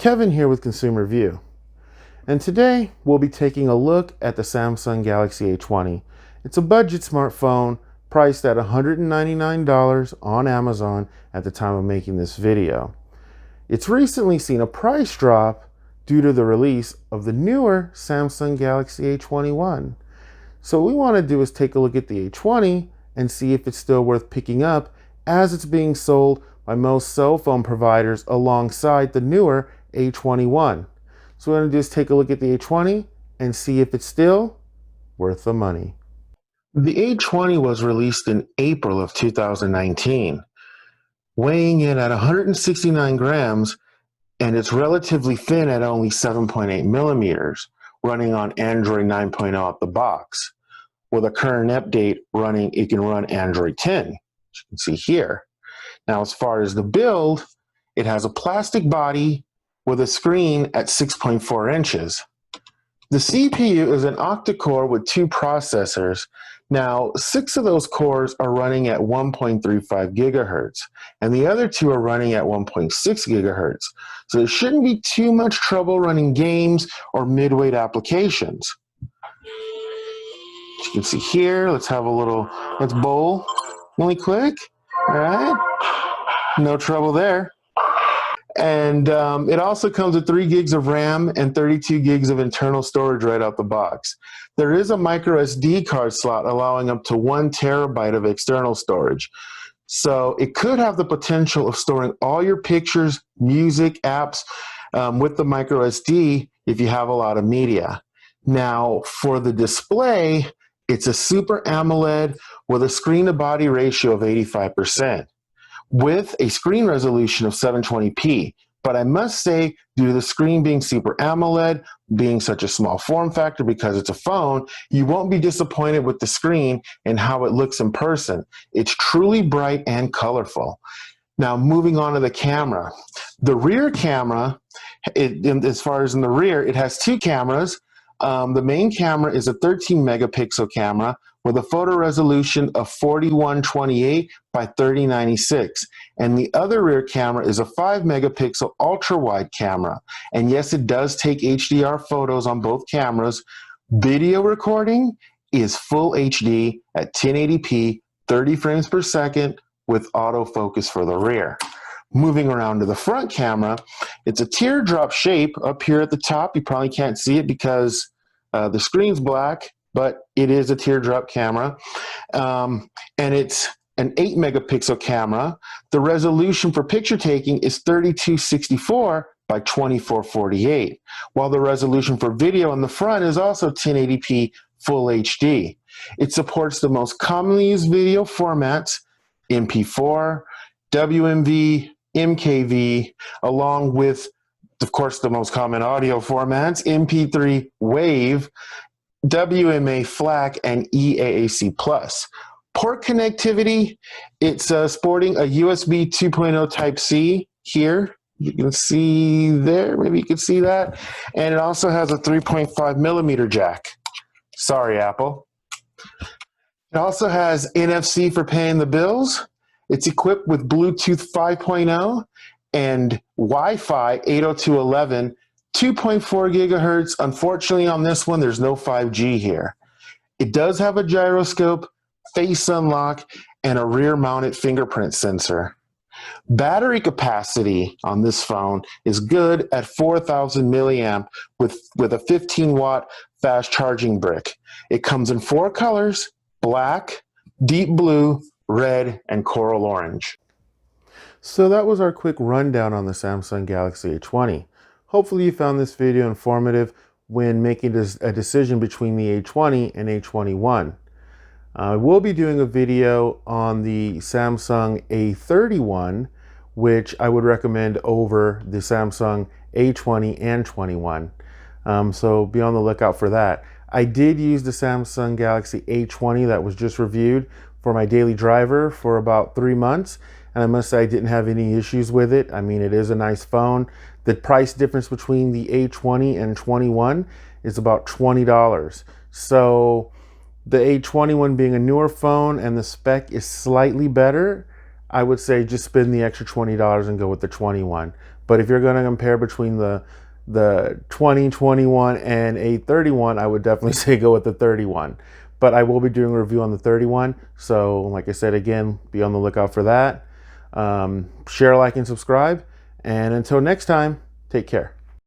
Kevin here with Consumer View, and today we'll be taking a look at the Samsung Galaxy A20. It's a budget smartphone priced at $199 on Amazon at the time of making this video. It's recently seen a price drop due to the release of the newer Samsung Galaxy A21. So what we want to do is take a look at the A20 and see if it's still worth picking up, as it's being sold by most cell phone providers alongside the newer A21. So what we're going to do is take a look at the A20 and see if it's still worth the money. The A20 was released in April of 2019, weighing in at 169 grams, and it's relatively thin at only 7.8 millimeters, running on Android 9.0 out the box. With a current update running, it can run Android 10, as you can see here. Now, as far as the build, it has a plastic body with a screen at 6.4 inches. The CPU is an octa-core with 2 processors. Now, 6 of those cores are running at 1.35 gigahertz, and the other 2 are running at 1.6 gigahertz. So there shouldn't be too much trouble running games or mid-weight applications. As you can see here, let's bowl really quick. All right, no trouble there. And it also comes with 3 gigs of RAM and 32 gigs of internal storage right out the box. There is a micro SD card slot allowing up to 1 terabyte of external storage. So it could have the potential of storing all your pictures, music, apps with the micro SD if you have a lot of media. Now, for the display, it's a Super AMOLED with a screen-to-body ratio of 85%. With a screen resolution of 720p. But I must say, due to the screen being Super AMOLED, being such a small form factor because it's a phone, you won't be disappointed with the screen and how it looks in person. It's truly bright and colorful. Now, moving on to the camera. The rear camera, as far as in the rear, it has 2 cameras. The main camera is a 13 megapixel camera with a photo resolution of 4128 by 3096. And the other rear camera is a 5 megapixel ultra wide camera. And yes, it does take HDR photos on both cameras. Video recording is full HD at 1080p, 30 frames per second with autofocus for the rear. Moving around to the front camera, it's a teardrop shape up here at the top. You probably can't see it because the screen's black, but it is a teardrop camera. And it's an 8 megapixel camera. The resolution for picture taking is 3264 by 2448, while the resolution for video on the front is also 1080p full HD. It supports the most commonly used video formats, MP4, WMV, MKV, along with, of course, the most common audio formats, MP3 WAVE, WMA FLAC, and EAAC+. Port connectivity, it's sporting a USB 2.0 Type-C here. You can see there, maybe you can see that. And it also has a 3.5 millimeter jack. Sorry, Apple. It also has NFC for paying the bills. It's equipped with Bluetooth 5.0 and Wi-Fi 802.11, 2.4 gigahertz. Unfortunately, on this one, there's no 5G here. It does have a gyroscope, face unlock, and a rear-mounted fingerprint sensor. Battery capacity on this phone is good at 4,000 milliamp with a 15-watt fast charging brick. It comes in 4 colors: black, deep blue, red, and coral orange. So that was our quick rundown on the Samsung Galaxy A20. Hopefully you found this video informative when making a decision between the A20 and A21. I will be doing a video on the Samsung A31, which I would recommend over the Samsung A20 and 21. So be on the lookout for that. I did use the Samsung Galaxy A20 that was just reviewed for my daily driver for about 3 months, and I must say I didn't have any issues with it. I mean, it is a nice phone. The price difference between the A20 and 21 is about $20. So the A21 being a newer phone and the spec is slightly better, I would say just spend the extra $20 and go with the 21. But if you're going to compare between the 2021 and A31, I would definitely say go with the 31. But I will be doing a review on the 31. So like I said, again, be on the lookout for that. Share, like, and subscribe. And until next time, take care.